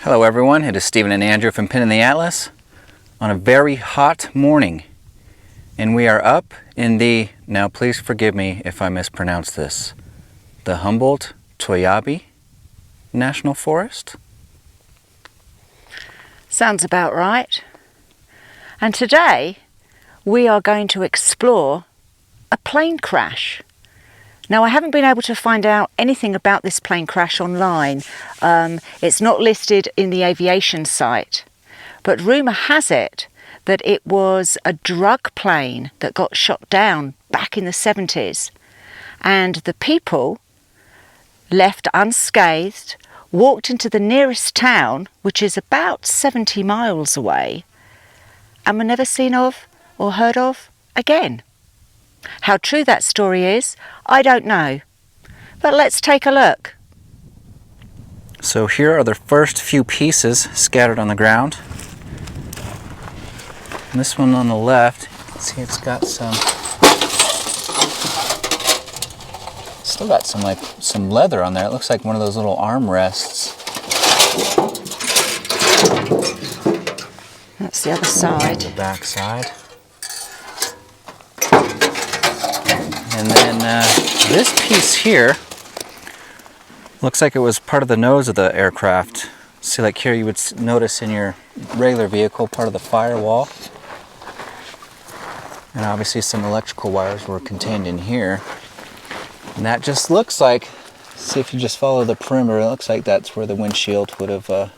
Hello everyone, it is Stephen and Andrew from Pin in the Atlas on a very hot morning. And we are up in the, now please forgive me if I mispronounce this, the Humboldt-Toyabe National Forest? Sounds about right. And today we are going to explore a plane crash. Now, I haven't been able to find out anything about this plane crash online. It's not listed in the aviation site, but rumour has it that it was a drug plane that got shot down back in the 70s. And the people left unscathed, walked into the nearest town, which is about 70 miles away, and were never seen of or heard of again. How true that story is, I don't know. But let's take a look. So here are the first few pieces scattered on the ground. And this one on the left, you can see it's got still got some leather on there. It looks like one of those little armrests. That's the other side. The back side. And then this piece here looks like it was part of the nose of the aircraft. See, like here you would notice in your regular vehicle part of the firewall. And obviously some electrical wires were contained in here. And that just looks like, see if you just follow the perimeter, it looks like that's where the windshield would have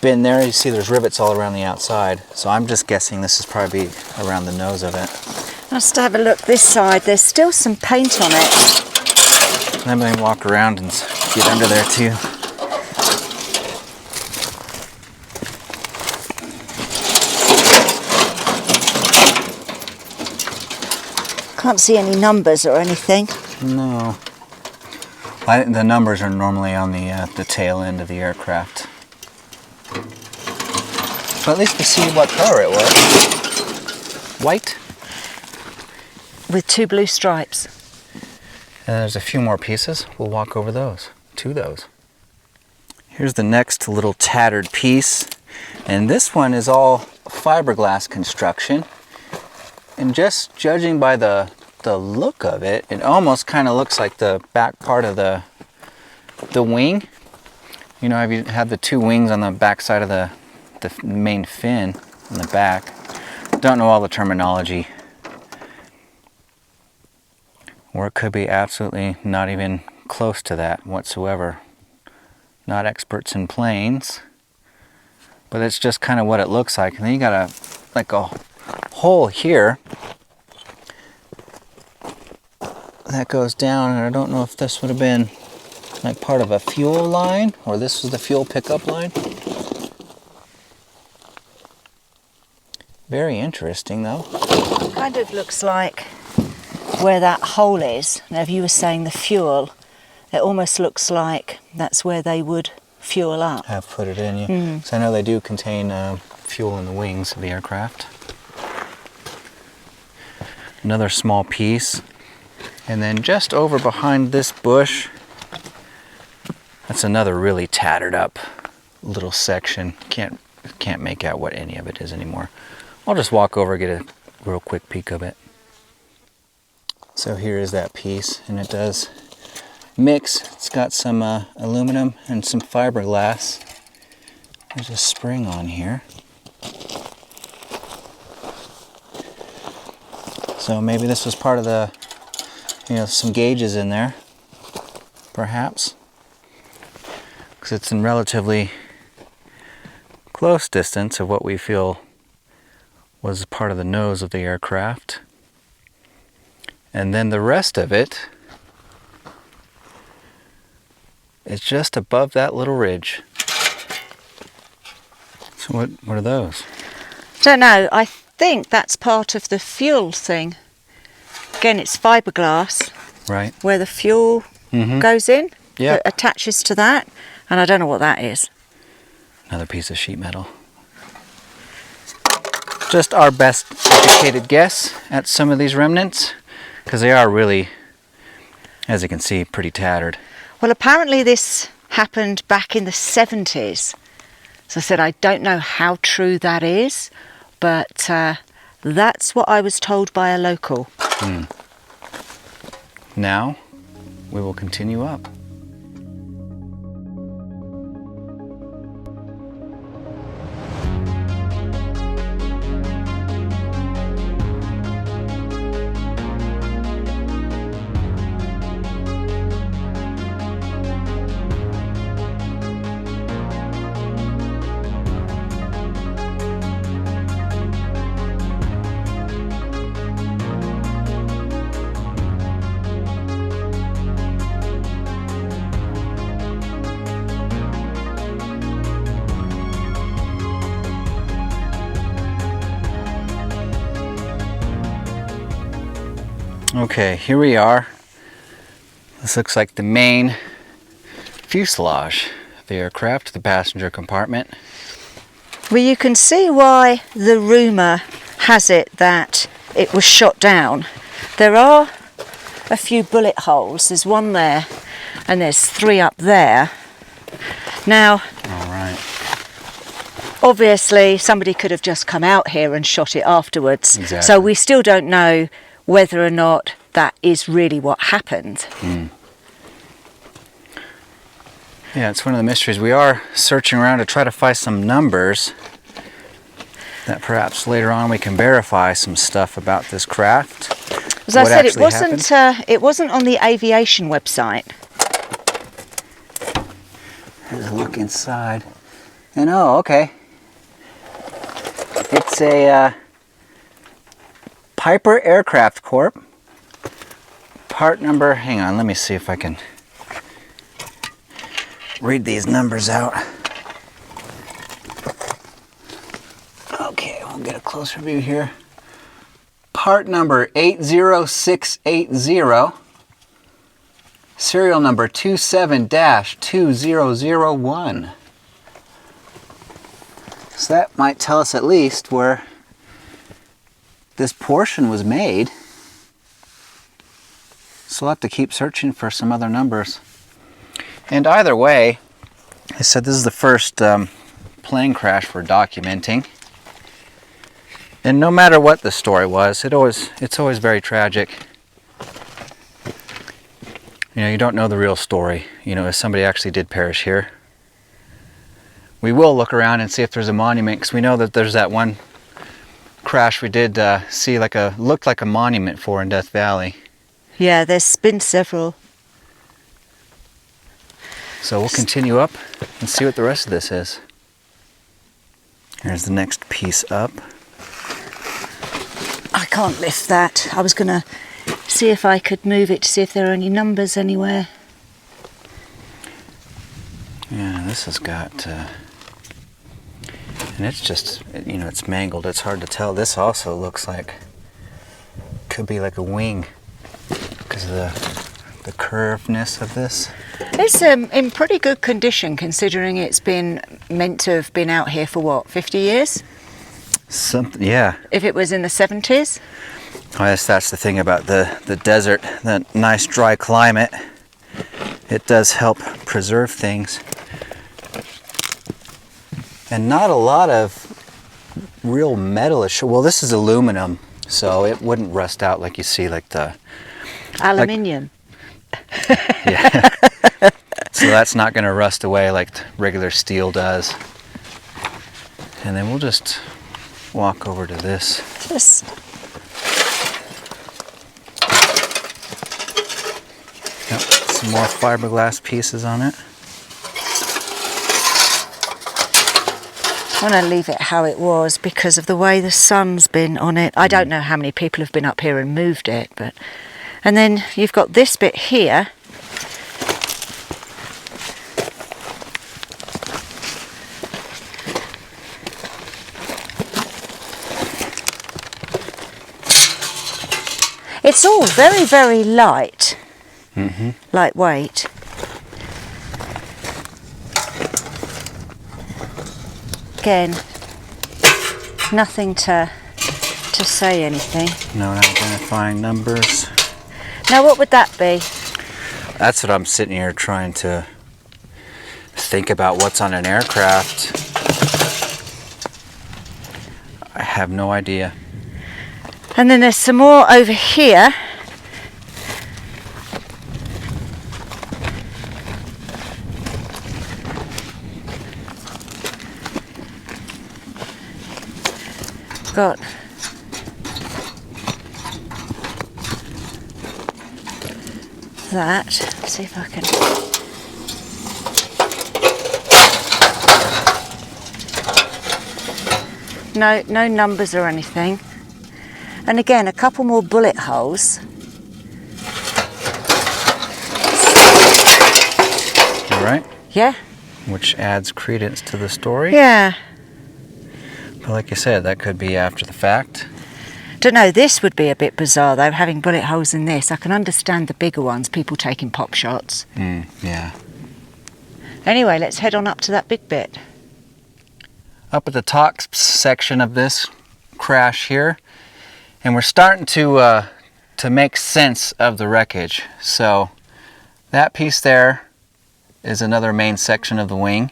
been there. You see there's rivets all around the outside. So I'm just guessing this is probably around the nose of it. Let's have a look this side. There's still some paint on it. Then we can walk around and get under there too. Can't see any numbers or anything. No. The numbers are normally on the tail end of the aircraft. But at least we see what color it was. White. With two blue stripes. And there's a few more pieces. We'll walk over to those. Here's the next little tattered piece. And this one is all fiberglass construction. And just judging by the look of it, it almost kind of looks like the back part of the wing. You know, you have the two wings on the back side of the main fin on the back. Don't know all the terminology. Or it could be absolutely not even close to that whatsoever. Not experts in planes, but it's just kind of what it looks like. And then you got a hole here that goes down, and I don't know if this would have been like part of a fuel line or this was the fuel pickup line. Very interesting though. Kind of looks like where that hole is. Now, if you were saying the fuel, it almost looks like that's where they would fuel up. Have put it in, yeah. So I know they do contain fuel in the wings of the aircraft. Another small piece. And then just over behind this bush, that's another really tattered up little section. Can't make out what any of it is anymore. I'll just walk over and get a real quick peek of it. So here is that piece, and it does mix. It's got some aluminum and some fiberglass. There's a spring on here. So maybe this was part of the, some gauges in there, perhaps. Because it's in relatively close distance of what we feel was part of the nose of the aircraft. And then the rest of it is just above that little ridge. So what are those? Don't know. I think that's part of the fuel thing. Again, it's fiberglass. Right. Where the fuel goes in. Yeah. That attaches to that. And I don't know what that is. Another piece of sheet metal. Just our best educated guess at some of these remnants, because they are really, as you can see, pretty tattered. Well, apparently this happened back in the 70s. So I said, I don't know how true that is, but that's what I was told by a local. Now, we will continue up. Okay, here we are. This looks like the main fuselage of the aircraft, the passenger compartment. Well, you can see why the rumour has it that it was shot down. There are a few bullet holes. There's one there and there's 3 up there. Now, All right. obviously somebody could have just come out here and shot it afterwards. Exactly. So we still don't know whether or not that is really what happened. Yeah, it's one of the mysteries. We are searching around to try to find some numbers that perhaps later on we can verify some stuff about this craft. As I said, it wasn't on the aviation website. There's a look inside. And oh, okay. It's a Piper Aircraft Corp. Part number, hang on, let me see if I can read these numbers out. Okay, we'll get a closer view here. Part number 80680. Serial number 27-2001. So that might tell us at least where this portion was made. So we'll have to keep searching for some other numbers. And either way, I said this is the first plane crash we're documenting. And no matter what the story was, it's always very tragic. You know, you don't know the real story. You know, if somebody actually did perish here. We will look around and see if there's a monument, because we know that there's that one crash we did see looked like a monument for in Death Valley. Yeah, there's been several. So we'll continue up and see what the rest of this is. Here's the next piece up. I can't lift that. I was going to see if I could move it to see if there are any numbers anywhere. Yeah, this has got, and it's just, you know, it's mangled. It's hard to tell. This also looks like, could be like a wing because of the curvedness of this. It's in pretty good condition considering it's been meant to have been out here for what, 50 years? Something, yeah. If it was in the 70s? I guess that's the thing about the desert, that nice dry climate. It does help preserve things. And not a lot of real metalish. Well, this is aluminum, so it wouldn't rust out like you see like the... Aluminium. Yeah. So that's not going to rust away like regular steel does. And then we'll just walk over to this. Yep, some more fiberglass pieces on it. I want to leave it how it was because of the way the sun's been on it. I don't know how many people have been up here and moved it, but... And then you've got this bit here. It's all very, very light. Mm-hmm. Lightweight. Again, nothing to say anything. No identifying numbers. Now what would that be? That's what I'm sitting here trying to think about what's on an aircraft, I have no idea. And then there's some more over here. Got that. Let's see if I can. No numbers or anything. And again, a couple more bullet holes. All right. Yeah. Which adds credence to the story. Yeah. But like you said, that could be after the fact. Don't know, this would be a bit bizarre though, having bullet holes in this. I can understand the bigger ones, people taking pop shots. Yeah. Anyway, let's head on up to that big bit. Up at the top section of this crash here, and we're starting to make sense of the wreckage. So that piece there is another main section of the wing.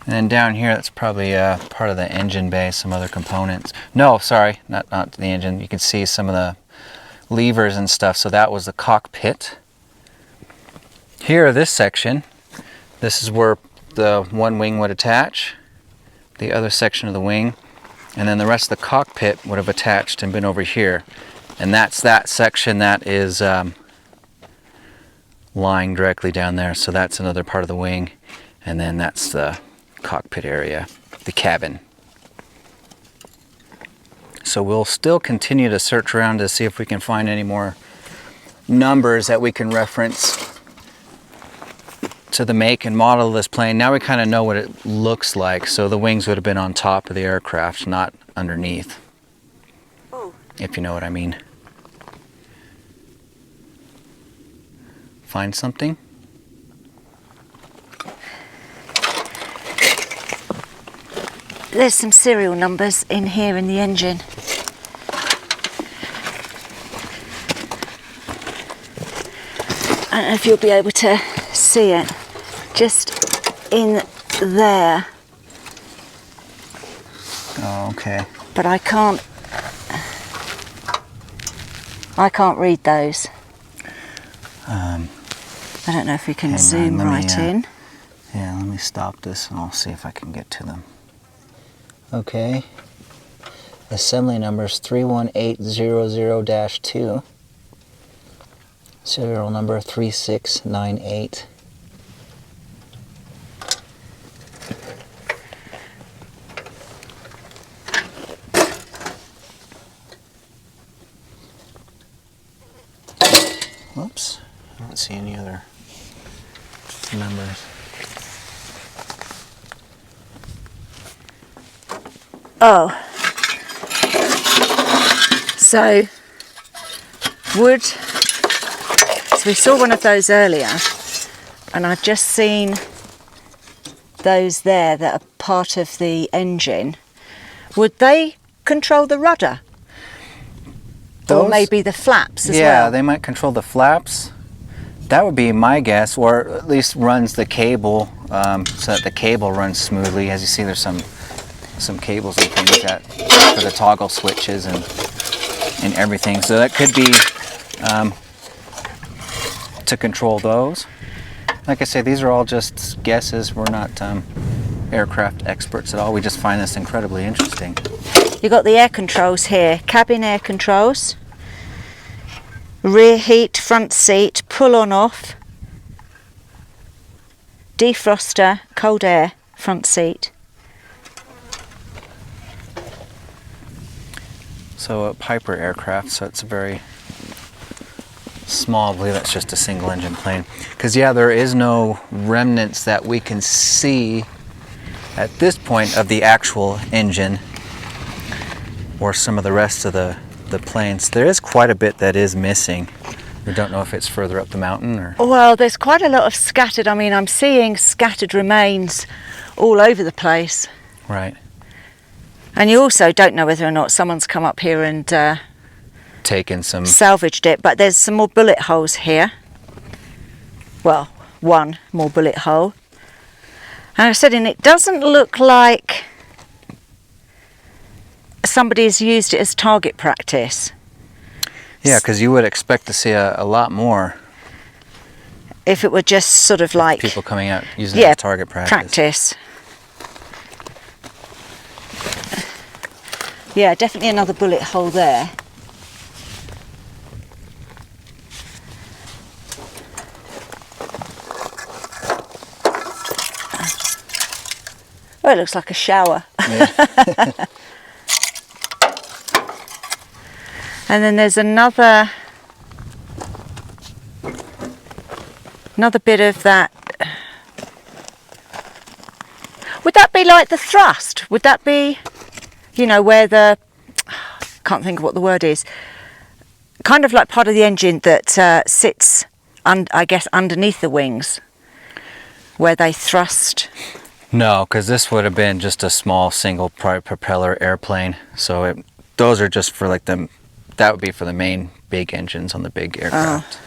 And then down here, that's probably part of the engine bay, some other components. No, sorry, not the engine. You can see some of the levers and stuff. So that was the cockpit. Here, this section, this is where the one wing would attach, the other section of the wing, and then the rest of the cockpit would have attached and been over here. And that's that section that is lying directly down there. So that's another part of the wing. And then that's the cockpit area, the cabin. So we'll still continue to search around to see if we can find any more numbers that we can reference to the make and model of this plane. Now we kind of know what it looks like. So the wings would have been on top of the aircraft, not underneath. Oh. If you know what I mean. Find something? There's some serial numbers in here in the engine. I don't know if you'll be able to see it. Just in there. Oh, okay. But I can't read those. I don't know if we can zoom right in. Yeah, let me stop this and I'll see if I can get to them. Okay. Assembly number is 31800-2. Serial number 3698. Whoops. I don't see any other numbers. Oh. So we saw one of those earlier, and I've just seen those there that are part of the engine. Would they control the rudder? Or maybe the flaps as well? Yeah, they might control the flaps. That would be my guess, or at least runs the cable so that the cable runs smoothly. As you see, there's some cables and things that for the toggle switches and everything. So that could be to control those. Like I say, these are all just guesses. We're not aircraft experts at all. We just find this incredibly interesting. You've got the air controls here, cabin air controls, rear heat, front seat, pull on off, defroster, cold air, front seat. So a Piper aircraft, so it's a very small, I believe that's just a single engine plane. Because yeah, there is no remnants that we can see at this point of the actual engine or some of the rest of the planes. There is quite a bit that is missing. We don't know if it's further up the mountain or... Well, there's quite a lot of scattered, I mean, I'm seeing scattered remains all over the place. Right. And you also don't know whether or not someone's come up here and taken some... salvaged it, but there's some more bullet holes here. Well, one more bullet hole. And I said, and it doesn't look like somebody's used it as target practice. Yeah, because you would expect to see a lot more If it were just sort of like people coming out using it as target practice. Yeah, definitely another bullet hole there. Oh, it looks like a shower. Yeah. And then there's another bit of that. Would that be like the thrust? Would that be, you know, where the, can't think of what the word is, kind of like part of the engine that sits, I guess, underneath the wings, where they thrust? No, because this would have been just a small single propeller airplane. So those are just for like that would be for the main big engines on the big aircraft.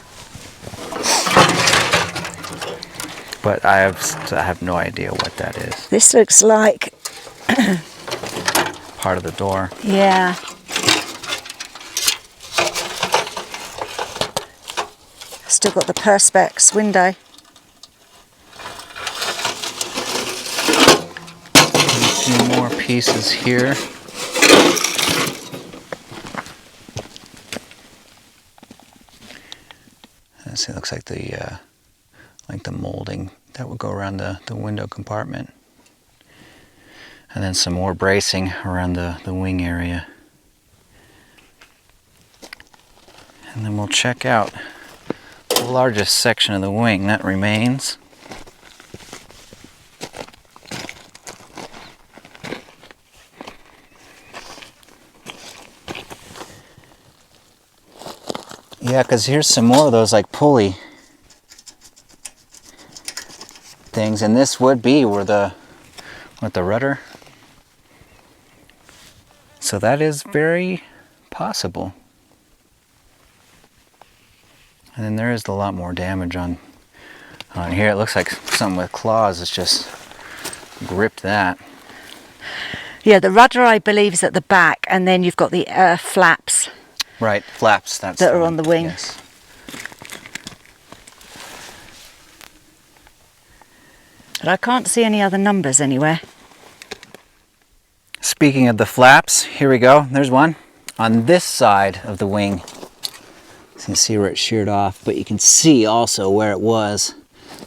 But I have no idea what that is. This looks like Part of the door. Yeah. Still got the perspex window. A few more pieces here. It looks like the molding that would go around the window compartment. And then some more bracing around the wing area. And then we'll check out the largest section of the wing that remains. Yeah, because here's some more of those like pulley things, and this would be where the rudder. So that is very possible. And then there is a lot more damage on here. It looks like something with claws has just gripped that. Yeah, the rudder I believe is at the back, and then you've got the flaps. Right, flaps. That are on the wing. Yes. But I can't see any other numbers anywhere. Speaking of the flaps, here we go. There's one on this side of the wing. You can see where it sheared off, but you can see also where it was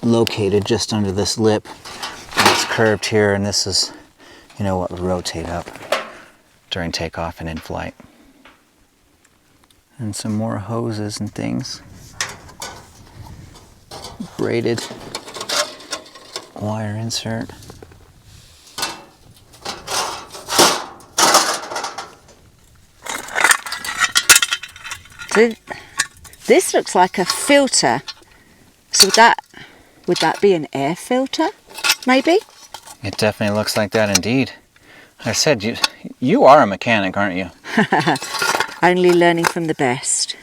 located just under this lip. And it's curved here, and this is, you know, what would rotate up during takeoff and in flight. And some more hoses and things. Braided wire insert. This looks like a filter. So would that be an air filter, maybe? It definitely looks like that indeed. I said, you are a mechanic, aren't you? Only learning from the best.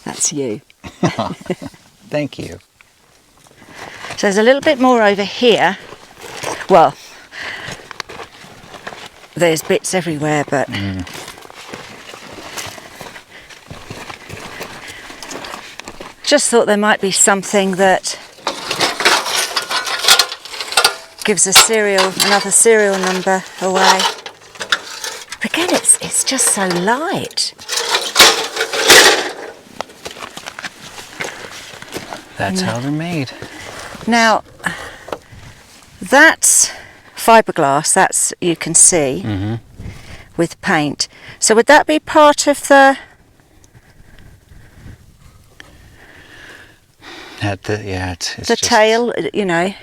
That's you. Thank you. So there's a little bit more over here. Well, there's bits everywhere, but just thought there might be something that gives another serial number away. But again, it's just so light. That's how they're made. Now, that's fiberglass, that's, you can see, with paint. So would that be part of the... It's the just, tail, you know?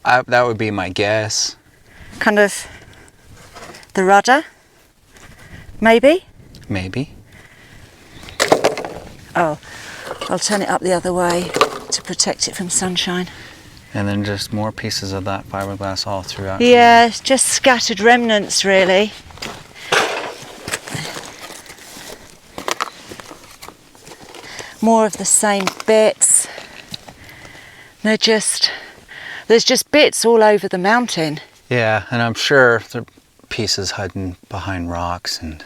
that would be my guess. Kind of the rudder, maybe? Maybe. Oh, I'll turn it up the other way to protect it from sunshine. And then just more pieces of that fiberglass all throughout. Yeah, it's just scattered remnants, really. More of the same bits. There's just bits all over the mountain. Yeah, and I'm sure there are pieces hiding behind rocks and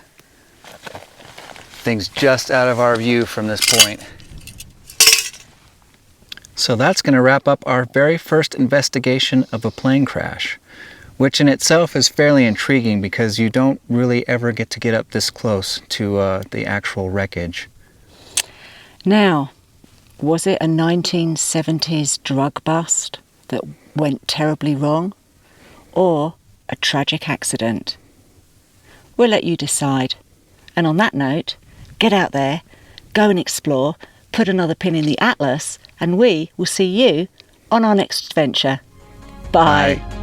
things just out of our view from this point. So that's going to wrap up our very first investigation of a plane crash, which in itself is fairly intriguing because you don't really ever get to get up this close to the actual wreckage. Now, was it a 1970s drug bust that went terribly wrong, or a tragic accident? We'll let you decide. And on that note, get out there, go and explore, put another pin in the atlas, and we will see you on our next adventure. Bye. Bye.